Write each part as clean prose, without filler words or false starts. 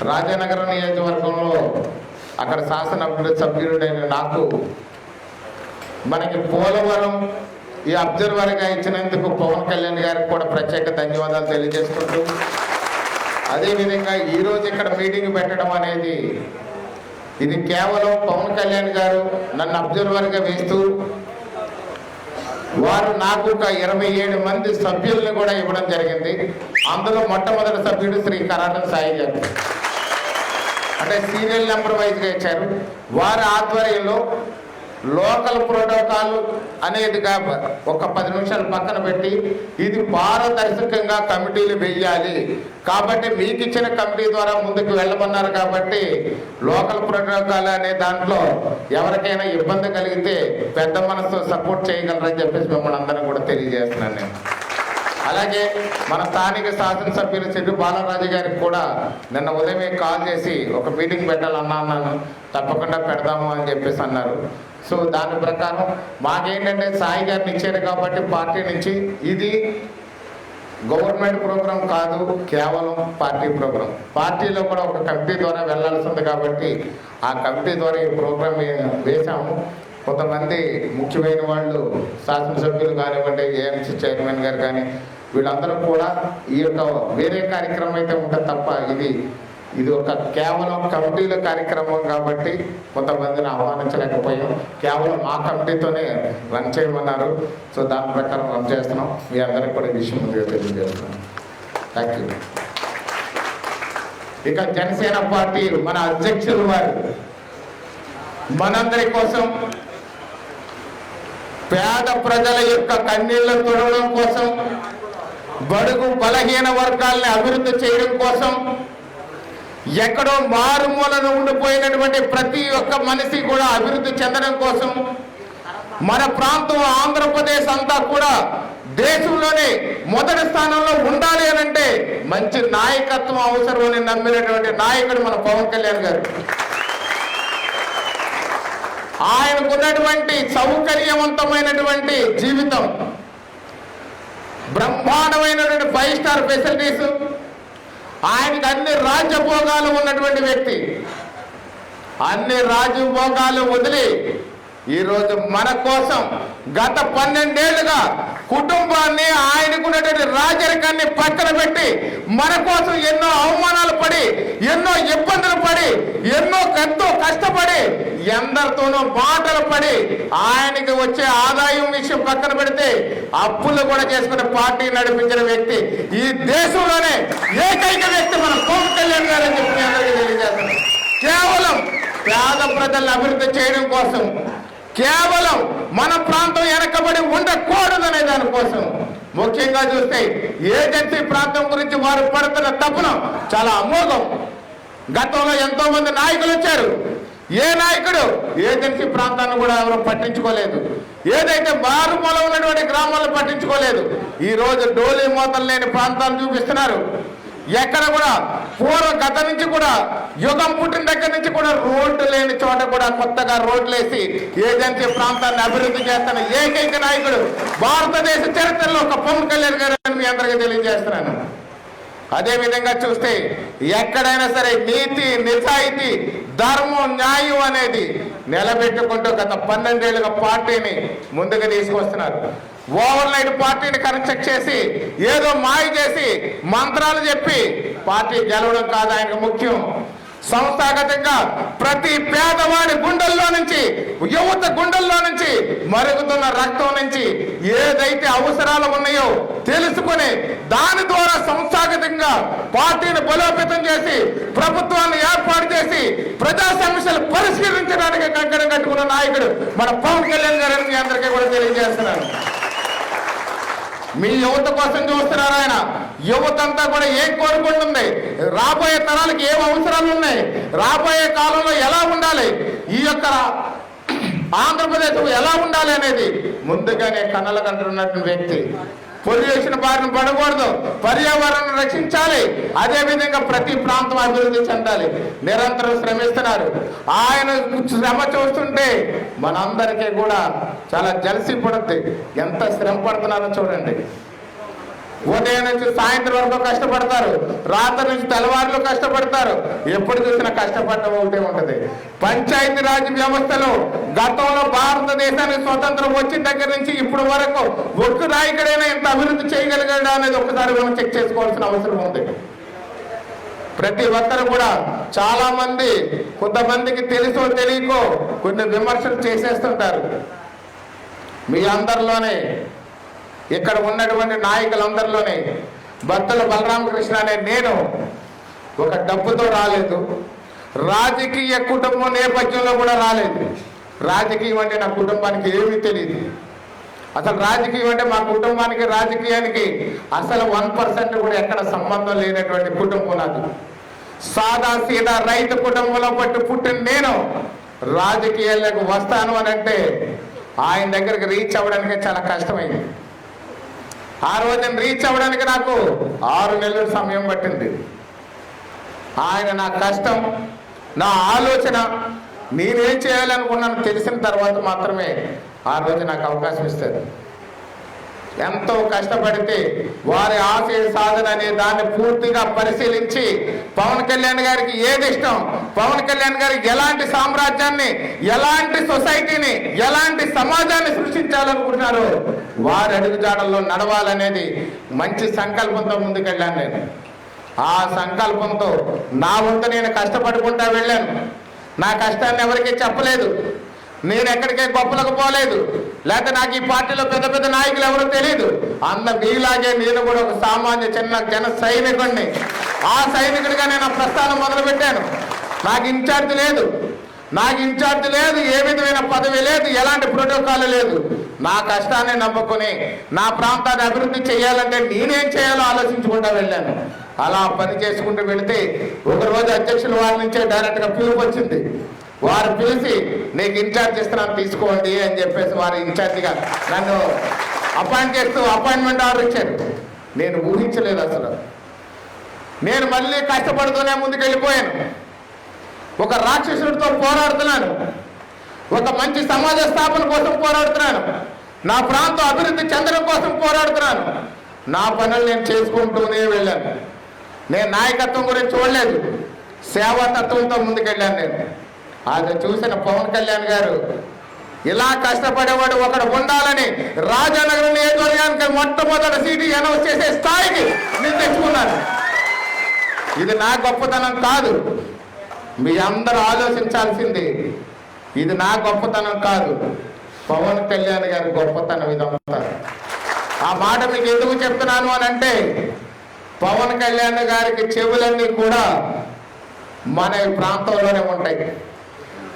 రాజనగరం నియోజకవర్గంలో అక్కడ శాసన సభ్యుడైన నాకు మనకి పోలవరం ఈ అబ్జర్వర్గా ఇచ్చినందుకు పవన్ కళ్యాణ్ గారికి కూడా ప్రత్యేక ధన్యవాదాలు తెలియజేసుకుంటూ, అదేవిధంగా ఈరోజు ఇక్కడ మీటింగ్ పెట్టడం అనేది ఇది కేవలం పవన్ కళ్యాణ్ గారు నన్ను అబ్జర్వర్గా వేస్తూ వారు నాకు ఒక 27 మంది సభ్యులను కూడా ఇవ్వడం జరిగింది. అందులో మొట్టమొదటి సభ్యుడు శ్రీ కరాటం సాయి గారు, అంటే సీరియల్ నెంబర్ వైజ్గా ఇచ్చారు. వారి ఆధ్వర్యంలో లోకల్ ప్రోటోకాల్ అనేది ఒక 10 నిమిషాలు పక్కన పెట్టి ఇది పారదర్శకంగా కమిటీలు వేయాలి కాబట్టి మీకు ఇచ్చిన కమిటీ ద్వారా ముందుకు వెళ్ళమన్నారు కాబట్టి లోకల్ ప్రోటోకాల్ అనే దాంట్లో ఎవరికైనా ఇబ్బంది కలిగితే పెద్ద మనసు సపోర్ట్ చేయగలరని చెప్పేసి మిమ్మల్ని అందరం కూడా తెలియజేస్తున్నాను నేను. అలాగే మన స్థానిక శాసనసభ్యులు చెట్టు బాలరాజు గారికి కూడా నిన్న ఉదయమే కాల్ చేసి ఒక మీటింగ్ పెట్టాలన్నాను, తప్పకుండా పెడదాము అని చెప్పేసి అన్నారు. సో దాని ప్రకారం మాకేంటంటే సాయి గారిని ఇచ్చారు కాబట్టి పార్టీ నుంచి ఇది గవర్నమెంట్ ప్రోగ్రాం కాదు, కేవలం పార్టీ ప్రోగ్రాం. పార్టీలో కూడా ఒక కమిటీ ద్వారా వెళ్లాల్సింది కాబట్టి ఆ కమిటీ ద్వారా ఈ ప్రోగ్రాం వేశాము. కొంతమంది ముఖ్యమైన వాళ్ళు శాసనసభ్యులు కానివ్వండి, ఏఎంసీ చైర్మన్ గారు కానీ వీళ్ళందరూ కూడా ఈ యొక్క వేరే కార్యక్రమం అయితే ఉంటుంది తప్ప ఇది ఒక కేవలం కమిటీల కార్యక్రమం కాబట్టి కొంతమందిని ఆహ్వానించలేకపోయాం. కేవలం మా కమిటీతోనే రన్ చేయమన్నారు. సో దాని ప్రకారం రన్ చేస్తున్నాం. మీ అందరికీ కూడా ఈ విషయం ముందుగా తెలియజేస్తున్నాం. Thank you. ఇక జనసేన పార్టీ మన అధ్యక్షులు వారు మనందరి కోసం పేద ప్రజల యొక్క కన్నీళ్లు తుడవడం కోసం, బడుగు బలహీన వర్గాల్ని అభివృద్ధి చేయడం కోసం, ఎక్కడో మారుమూలను ఉండిపోయినటువంటి ప్రతి ఒక్క మనిషి కూడా అభివృద్ధి చెందడం కోసం, మన ప్రాంతం ఆంధ్రప్రదేశ్ అంతా కూడా దేశంలోనే మొదటి స్థానంలో ఉండాలి అని అంటే మంచి నాయకత్వం అవసరం అని నమ్మినటువంటి నాయకుడు మన పవన్ కళ్యాణ్ గారు. ఆయనకున్నటువంటి సౌకర్యవంతమైనటువంటి జీవితం, బ్రహ్మాండమైనటువంటి 5 స్టార్ ఫెసిలిటీస్, ఆయనకు అన్ని రాజ్యభోగాలు ఉన్నటువంటి వ్యక్తి. అన్ని రాజ్యభోగాలు వదిలి ఈరోజు మన కోసం గత 12 ఏళ్లుగా కుటుంబాన్ని, ఆయనకున్నటువంటి రాజరికాన్ని పక్కన పెట్టి మన కోసం ఎన్నో అవమానాలు పడి, ఎన్నో ఇబ్బందులు పడి, ఎంతో కష్టపడి, ఎందరితోనూ మాటలు పడి, ఆయనకి వచ్చే ఆదాయం విషయం పక్కన పెడితే అప్పులు కూడా చేసుకునే పార్టీ నడిపించిన వ్యక్తి ఈ దేశంలోనే ఏకైక వ్యక్తి మన పవన్ కళ్యాణ్ గారు అని చెప్పి అందరికీ తెలియజేస్తాను. కేవలం పేద ప్రజలను అభివృద్ధి చేయడం కోసం, కేవలం మన ప్రాంతం వెనకబడి ఉండకూడదనే దానికోసం, ముఖ్యంగా చూస్తే ఏజెన్సీ ప్రాంతం గురించి వారు పడుతున్న తప్పును చాలా అమోఘం. గతంలో ఎంతో మంది నాయకులు వచ్చారు. ఏ నాయకుడు ఏజెన్సీ ప్రాంతాన్ని కూడా ఎవరు పట్టించుకోలేదు. ఏదైతే మారుమూల ఉన్నటువంటి గ్రామాలను పట్టించుకోలేదు. ఈ రోజు డోలీ మోతలు లేని ప్రాంతాలు చూపిస్తున్నారు. ఎక్కడ కూడా గత నుంచి కూడా యుగం పుట్టిన దగ్గర నుంచి కూడా రోడ్డు లేని చోట కూడా కొత్తగా రోడ్లు వేసి ఏజెన్సీ ప్రాంతాన్ని అభివృద్ధి చేస్తున్న ఏకైక నాయకుడు భారతదేశ చరిత్రలో ఒక పవన్ కళ్యాణ్ గారు అని మీ అందరికీ తెలియజేస్తున్నాను. అదేవిధంగా చూస్తే ఎక్కడైనా సరే నీతి, నిజాయితీ, ధర్మం, న్యాయం అనేది నిలబెట్టుకుంటూ గత 12 ఏళ్ళుగా పార్టీని ముందుకు తీసుకొస్తున్నారు. ఓవర్ నైట్ పార్టీని కన్స్ట్రక్ట్ చేసి ఏదో మాయ చేసి మంత్రాలు చెప్పి పార్టీ గెలవడం కాదు ఆయనకు ముఖ్యం. సంస్థాగతంగా ప్రతి పేదవాడి గుండెల్లో నుంచి, యువత గుండెల్లో నుంచి, మరుగుతున్న రక్తం నుంచి ఏదైతే అవసరాలు ఉన్నాయో తెలుసుకుని దాని ద్వారా సంస్థాగతంగా పార్టీని బలోపేతం చేసి ప్రభుత్వాన్ని ఏర్పాటు చేసి ప్రజా సమస్యలు పరిష్కరించడానికి కంకణం కట్టుకున్న నాయకుడు మన పవన్ కళ్యాణ్ గారు మీ అందరికీ కూడా తెలియజేస్తున్నాను. మీ యువత కోసం చూస్తున్నారు ఆయన. యువత అంతా కూడా ఏం కోరుకుంటుంది, రాబోయే తరాలకు ఏం అవసరాలు ఉన్నాయి, రాబోయే కాలంలో ఎలా ఉండాలి, ఈ యొక్క ఆంధ్రప్రదేశ్ ఎలా ఉండాలి అనేది ముందుగానే కన్నల కంటున్నటువంటి వ్యక్తి. పొల్యూషన్ బారిన పడకూడదు, పర్యావరణం రక్షించాలి, అదేవిధంగా ప్రతి ప్రాంతం అభివృద్ధి చెందాలి. నిరంతరం శ్రమిస్తున్నారు. ఆయన శ్రమ చూస్తుంటే మనందరికీ కూడా చాలా జలసి పడుద్ది. ఎంత శ్రమ పడుతున్నారో చూడండి. ఉదయం నుంచి సాయంత్రం వరకు కష్టపడతారు, రాత్రి నుంచి తెల్లవారులు కష్టపడతారు. ఎప్పుడు చూసినా కష్టపడటం ఒకటే ఉంటుంది. పంచాయతీరాజ్ వ్యవస్థలో గతంలో భారతదేశానికి స్వతంత్రం వచ్చిన దగ్గర నుంచి ఇప్పటి వరకు ఒక్క నాయకుడైనా ఇంత అభివృద్ధి చేయగలిగాడా అనేది ఒక్కసారి మనం చెక్ చేసుకోవాల్సిన అవసరం ఉంది. ప్రతి ఒక్కరు కూడా చాలా మంది, కొంతమందికి తెలుసో తెలియకో కొన్ని విమర్శలు చేసేస్తుంటారు. మీ అందరిలోనే, ఇక్కడ ఉన్నటువంటి నాయకులందరిలోనే బత్తుల బలరామకృష్ణ అనే నేను ఒక డబ్బుతో రాలేదు, రాజకీయ కుటుంబం నేపథ్యంలో కూడా రాలేదు. రాజకీయం అంటే నా కుటుంబానికి ఏమీ తెలియదు. అసలు రాజకీయం అంటే మా కుటుంబానికి రాజకీయానికి అసలు 1% కూడా ఎక్కడ సంబంధం లేనటువంటి కుటుంబం నాది. సాదా సీదా రైతు కుటుంబంలో పుట్టిన నేను రాజకీయాలకు వస్తాను అని అంటే ఆయన దగ్గరికి రీచ్ అవ్వడానికి చాలా కష్టమైంది. ఆ రోజు రీచ్ అవ్వడానికి నాకు 6 నెలల సమయం పట్టింది. ఆయన నా కష్టం, నా ఆలోచన, నేనేం చేయాలనుకున్నాను తెలిసిన తర్వాత మాత్రమే ఆ రోజు నాకు అవకాశం ఇస్తారు. ఎంతో కష్టపడితే వారి ఆశయ సాధన అనే దాన్ని పూర్తిగా పరిశీలించి పవన్ కళ్యాణ్ గారికి ఏది ఇష్టం, పవన్ కళ్యాణ్ గారికి ఎలాంటి సామ్రాజ్యాన్ని, ఎలాంటి సొసైటీని, ఎలాంటి సమాజాన్ని సృష్టించాలనుకుంటున్నారో వారి అడుగుజాడల్లో నడవాలనేది మంచి సంకల్పంతో ముందుకెళ్ళాను నేను. ఆ సంకల్పంతో నా వంతు నేను కష్టపడుకుంటా వెళ్ళాను. నా కష్టాన్ని ఎవరికీ చెప్పలేదు. నేను ఎక్కడికే గొప్పలకు పోలేదు, లేకపోతే నాకు ఈ పార్టీలో పెద్ద పెద్ద నాయకులు ఎవరో తెలియదు. మీలాగే నేను కూడా ఒక సామాన్య చిన్న జన సైనికుడిని. ఆ సైనికుడిగా నేను ప్రస్థానం మొదలుపెట్టాను. నాకు ఇన్ఛార్జ్ లేదు, ఏ విధమైన పదవి లేదు, ఎలాంటి ప్రోటోకాల్ లేదు. నా కష్టాన్ని నమ్ముకుని నా ప్రాంతాన్ని అభివృద్ధి చేయాలంటే నేనేం చేయాలో ఆలోచించుకుంటూ వెళ్ళాను. అలా పని చేసుకుంటూ వెళితే ఒకరోజు అధ్యక్షుల వారి నుంచే డైరెక్ట్గా పిలుపు వచ్చింది. వారు పిలిచి నీకు ఇన్ఛార్జ్ ఇస్తున్నాను తీసుకోండి అని చెప్పేసి వారు ఇన్ఛార్జిగా నన్ను అపాయింట్ చేస్తూ అపాయింట్మెంట్ ఆర్డర్ ఇచ్చారు. నేను ఊహించలేదు అసలు. నేను మళ్ళీ కష్టపడుతూనే ముందుకు వెళ్ళిపోయాను. ఒక రాక్షసుడితో పోరాడుతున్నాను, ఒక మంచి సమాజ స్థాపన కోసం పోరాడుతున్నాను, నా ప్రాంతం అభివృద్ధి చెందడం కోసం పోరాడుతున్నాను. నా పనులు నేను చేసుకుంటూనే వెళ్ళాను. నేను నాయకత్వం గురించి చూడలేదు, సేవాతత్వంతో ముందుకెళ్ళాను నేను. అది చూసిన పవన్ కళ్యాణ్ గారు ఇలా కష్టపడేవాడు ఒకడు ఉండాలని రాజానగరం నియోజకవర్గానికి మొట్టమొదటి సీటు అనౌన్స్ చేసే స్థాయికి నేను తెచ్చుకున్నాను. ఇది నా గొప్పతనం కాదు, మీ అందరూ ఆలోచించాల్సింది. ఇది నా గొప్పతనం కాదు, పవన్ కళ్యాణ్ గారి గొప్పతనం ఇదంతా. ఆ మాట మీకు ఎందుకు చెప్తున్నాను అని అంటే, పవన్ కళ్యాణ్ గారికి చెవులన్నీ కూడా మన ప్రాంతంలోనే ఉంటాయి.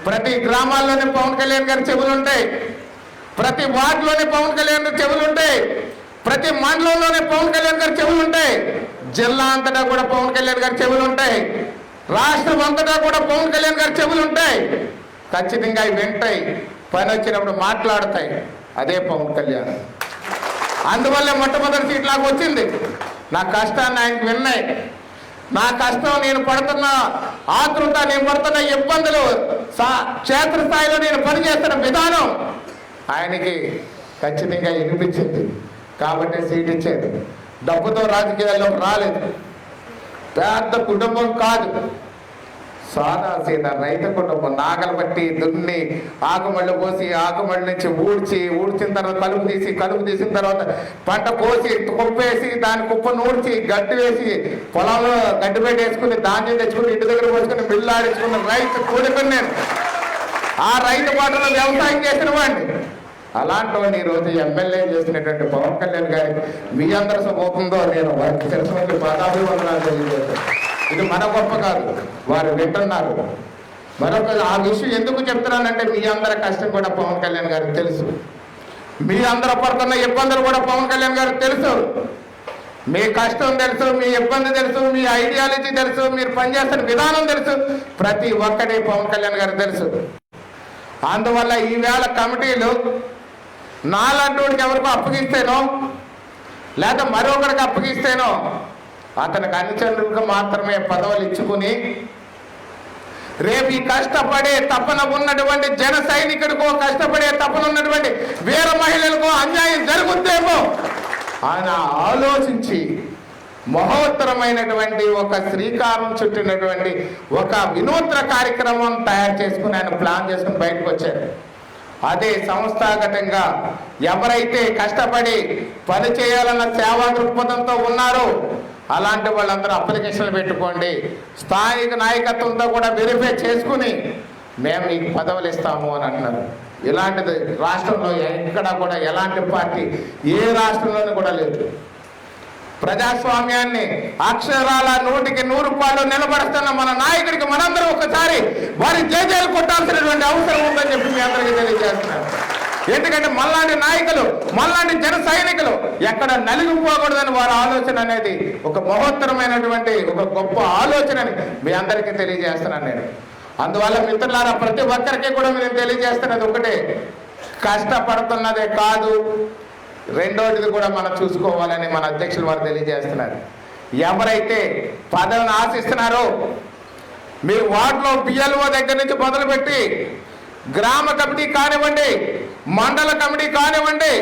ప్రతి గ్రామాల్లోనే పవన్ కళ్యాణ్ గారి చెవులు ఉంటాయి, ప్రతి వార్డులోనే పవన్ కళ్యాణ్ గారి చెవులు ఉంటాయి, ప్రతి మండలంలోనే పవన్ కళ్యాణ్ గారి చెవులు ఉంటాయి, జిల్లా అంతటా కూడా పవన్ కళ్యాణ్ గారి చెవులు ఉంటాయి, రాష్ట్రం అంతటా కూడా పవన్ కళ్యాణ్ గారి చెవులు ఉంటాయి. ఖచ్చితంగా అవి వింటాయి, పని వచ్చినప్పుడు మాట్లాడతాయి. అదే పవన్ కళ్యాణ్. అందువల్లే మొట్టమొదటి సీట్ నాకు వచ్చింది. నా కష్టాన్ని ఆయనకు విన్నాయి. నా కష్టం, నేను పడుతున్న ఆతృత, నేను పడుతున్న ఇబ్బందులు, క్షేత్రస్థాయిలో నేను పనిచేస్తున్న విధానం ఆయనకి ఖచ్చితంగా వినిపించింది. కాబట్టి సీట్ ఇచ్చారు. డబ్బుతో రాజకీయాల్లో రాలేదు, పెద్ద కుటుంబం కాదు, సాదా సీదా రైతు కుటుంబం. నాగలు బట్టి దున్ని ఆకుమళ్ళు పోసి, ఆకుమళ్ళ నుంచి ఊడ్చిన తర్వాత కలుపు తీసిన తర్వాత పంట కోసి కుప్పేసి, దాని కుప్ప నూడ్చి గడ్డి వేసి, పొలంలో గడ్డి పెట్టి వేసుకుని ధాన్యం తెచ్చుకుని ఇంటి దగ్గర పోసుకుని బిల్లు ఆడించుకున్న రైతు కూడుకుని నేను. ఆ రైతు పాటలో వ్యవసాయం చేసిన వాడిని. అలాంటి వాడిని ఈరోజు ఎమ్మెల్యే చేసినటువంటి పవన్ కళ్యాణ్ గారి మీ అందరి సమూహంలో నేను వారికి తెలిసిన పాదాభివందనాలు తెలియజేస్తాను. ఇది మన గొప్ప కాదు, వారు వింటున్నారు. మరొక ఆ విషయం ఎందుకు చెప్తున్నానంటే, మీ అందరి కష్టం కూడా పవన్ కళ్యాణ్ గారికి తెలుసు, మీ అందరూ పడుతున్న ఇబ్బందులు కూడా పవన్ కళ్యాణ్ గారికి తెలుసు. మీ కష్టం తెలుసు, మీ ఇబ్బంది తెలుసు, మీ ఐడియాలజీ తెలుసు, మీరు పనిచేస్తున్న విధానం తెలుసు. ప్రతి ఒక్కటి పవన్ కళ్యాణ్ గారికి తెలుసు. అందువల్ల ఈవేళ కమిటీలు నాలంటోడికి ఎవరికో అప్పగిస్తేనో లేదా మరొకరికి అప్పగిస్తేనో అతనికి అనుచరులకు మాత్రమే పదవులు ఇచ్చుకుని, రేపు ఈ కష్టపడే తపన ఉన్నటువంటి జన సైనికుడికో, కష్టపడే తపన ఉన్నటువంటి వీర మహిళలకో అన్యాయం జరుగుద్దేమో ఆయన ఆలోచించి మహోత్తరమైనటువంటి ఒక శ్రీకారం చుట్టినటువంటి ఒక వినూత్న కార్యక్రమం తయారు చేసుకుని ఆయన ప్లాన్ చేసుకుని బయటకు వచ్చారు. అదే సంస్థాగతంగా ఎవరైతే కష్టపడి పని చేయాలన్న సేవా దృక్పథంతో ఉన్నారో అలాంటి వాళ్ళందరూ అప్లికేషన్లు పెట్టుకోండి. స్థానిక నాయకత్వంతో కూడా వెరిఫై చేసుకుని మేము మీకు పదవులు ఇస్తాము అని అంటున్నారు. ఇలాంటిది రాష్ట్రంలో ఎక్కడ కూడా ఎలాంటి పార్టీ ఏ రాష్ట్రంలోనూ కూడా లేదు. ప్రజాస్వామ్యాన్ని అక్షరాల 100కి 100 నిలబడుతున్న మన నాయకుడికి మనందరం ఒకసారి వారి జేజేలు కొట్టాల్సినటువంటి అవసరం ఉందని చెప్పి మీ అందరికీ తెలియజేస్తున్నారు. ఎందుకంటే మళ్ళాంటి నాయకులు, మళ్ళాంటి జన సైనికులు ఎక్కడ నలిగిపోకూడదని వారి ఆలోచన అనేది ఒక మహోత్తరమైనటువంటి ఒక గొప్ప ఆలోచనని మీ అందరికీ తెలియజేస్తున్నాను నేను. అందువల్ల మిత్రులారా, ప్రతి ఒక్కరికి కూడా నేను తెలియజేస్తున్నది ఒకటే, కష్టపడుతున్నదే కాదు, రెండోటిది కూడా మనం చూసుకోవాలని మన అధ్యక్షులు వారు తెలియజేస్తున్నారు. ఎవరైతే పదవిని ఆశిస్తున్నారో మీ వార్డులో బిఎల్ఓ దగ్గర నుంచి మొదలుపెట్టి గ్రామ కమిటీ కానివ్వండి, మండల కమిటీ కానివ్వండి,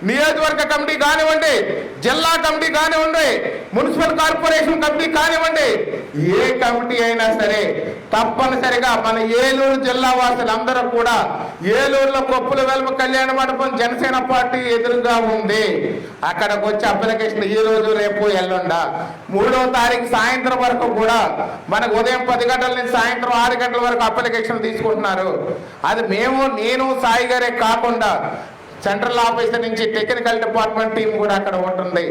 నియోజకవర్గ కమిటీ కానివ్వండి, జిల్లా కమిటీ కానివ్వండి, మున్సిపల్ కార్పొరేషన్ కమిటీ కానివ్వండి, ఏ కమిటీ అయినా సరే తప్పనిసరిగా మన ఏలూరు జిల్లా వాసులందరూ కూడా ఏలూరులో కొప్పుల వెలుమ కళ్యాణ మండపం జనసేన పార్టీ ఎదురుగా ఉంది. అక్కడికి వచ్చి అప్లికేషన్ ఈ రోజు, రేపు, ఎల్లుండ 3వ తారీఖు సాయంత్రం వరకు కూడా మనకు ఉదయం 10 గంటల నుంచి సాయంత్రం 6 గంటల వరకు అప్లికేషన్ తీసుకుంటున్నారు. అది నేను సాయి గారే కాకుండా సెంట్రల్ ఆఫీసర్ నుంచి టెక్నికల్ డిపార్ట్మెంట్ టీం కూడా అక్కడ ఉంటుంది,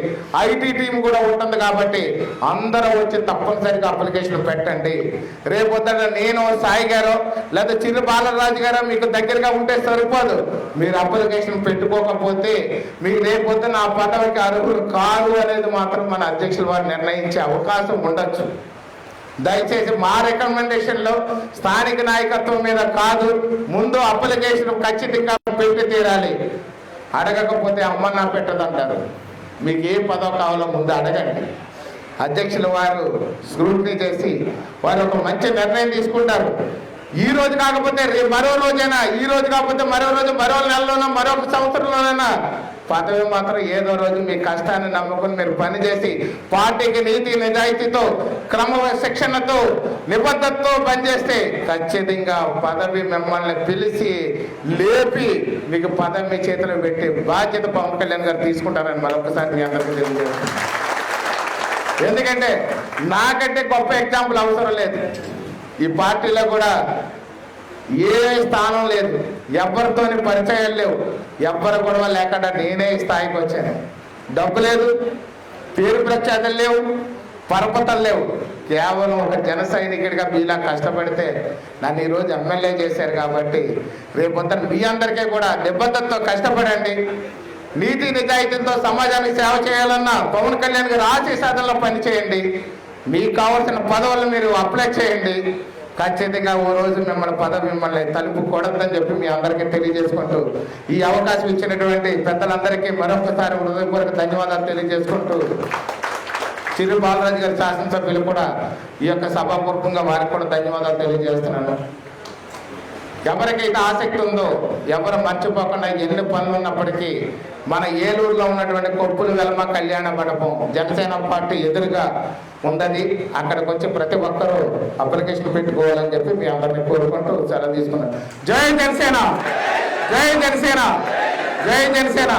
ఐటీ టీం కూడా ఉంటుంది. కాబట్టి అందరూ వచ్చి తప్పనిసరిగా అప్లికేషన్ పెట్టండి. రేపొద్దున నేను సాయి గారు లేదా చిరు బాలరాజు గారు మీకు దగ్గరగా ఉంటే సరిపోదు. మీరు అప్లికేషన్ పెట్టుకోకపోతే మీకు రేపొద్దున ఆ పదవికి అర్హులు కాదు అనేది మాత్రం మన అధ్యక్షుల వారు నిర్ణయించే అవకాశం ఉండొచ్చు. దయచేసి మా రికమెండేషన్లో స్థానిక నాయకత్వం మీద కాదు, ముందు అప్లికేషన్ ఖచ్చితంగా పెట్టి తీరాలి. అడగకపోతే అమ్మన్నా పెట్టదంటారు. మీకు ఏ పదవి కావాలో ముందు అడగండి. అధ్యక్షుల వారు స్క్రూటినీ చేసి వారు ఒక మంచి నిర్ణయం తీసుకుంటారు. ఈ రోజు కాకపోతే మరో రోజైనా, ఈ రోజు కాకపోతే మరో రోజు, మరో నెలలోనో, మరొక సంవత్సరంలోనైనా పదవి మాత్రం ఏదో రోజు మీ కష్టాన్ని నమ్ముకుని మీరు పనిచేసి పార్టీకి నీతి నిజాయితీతో క్రమశిక్షణతో నిబద్ధతతో పనిచేస్తే ఖచ్చితంగా పదవి మిమ్మల్ని పిలిచి లేపి మీకు పదవి మీ చేతిలో పెట్టి బాధ్యత పవన్ కళ్యాణ్ గారు తీసుకుంటారని మరొకసారి మీ అందరికీ తెలియజేస్తున్నాను. ఎందుకంటే నాకంటే గొప్ప ఎగ్జాంపుల్ అవసరం లేదు. ఈ పార్టీలో కూడా ఏ స్థానం లేదు, ఎవరితోని పరిచయాలు లేవు, ఎవరు గొడవ లేకుండా నేనే ఈ స్థాయికి వచ్చాను. డబ్బు లేదు, పేరు ప్రఖ్యాతలు లేవు, పరపతలు లేవు. కేవలం ఒక జన సైనికుడిగా మీలా కష్టపడితే నన్ను ఈరోజు ఎమ్మెల్యే చేశారు. కాబట్టి రేపొద్దున మీ అందరికీ కూడా నిబద్ధతతో కష్టపడండి. నీతి నిజాయితీతో సమాజానికి సేవ చేయాలన్నా పవన్ కళ్యాణ్ గారు ఆశీస్సాధనలో పనిచేయండి. మీకు కావాల్సిన పదవులను మీరు అప్లై చేయండి. ఖచ్చితంగా ఓ రోజు మిమ్మల్ని తలుపు కొడద్దని చెప్పి మీ అందరికీ తెలియజేసుకుంటూ ఈ అవకాశం ఇచ్చినటువంటి పెద్దలందరికీ మరొకసారి హృదయపూర్వక ధన్యవాదాలు తెలియజేసుకుంటూ చిరు బాలరాజు గారి శాసనసభ్యులు కూడా ఈ యొక్క సభాపూర్వకంగా వారికి కూడా ధన్యవాదాలు తెలియజేస్తున్నాను. ఎవరికైతే ఆసక్తి ఉందో ఎవరు మర్చిపోకుండా ఎన్ని పనులు ఉన్నప్పటికీ మన ఏలూరులో ఉన్నటువంటి కొప్పుల వెలమ కళ్యాణ మండపం జనసేన పార్టీ ఎదురుగా ఉందని అక్కడికి వచ్చి ప్రతి ఒక్కరూ అప్లికేషన్ పెట్టుకోవాలని చెప్పి మీ అందరినీ కోరుకుంటూ సెలవు తీసుకున్నాను. జై జనసేన, జై జనసేన, జై జనసేన.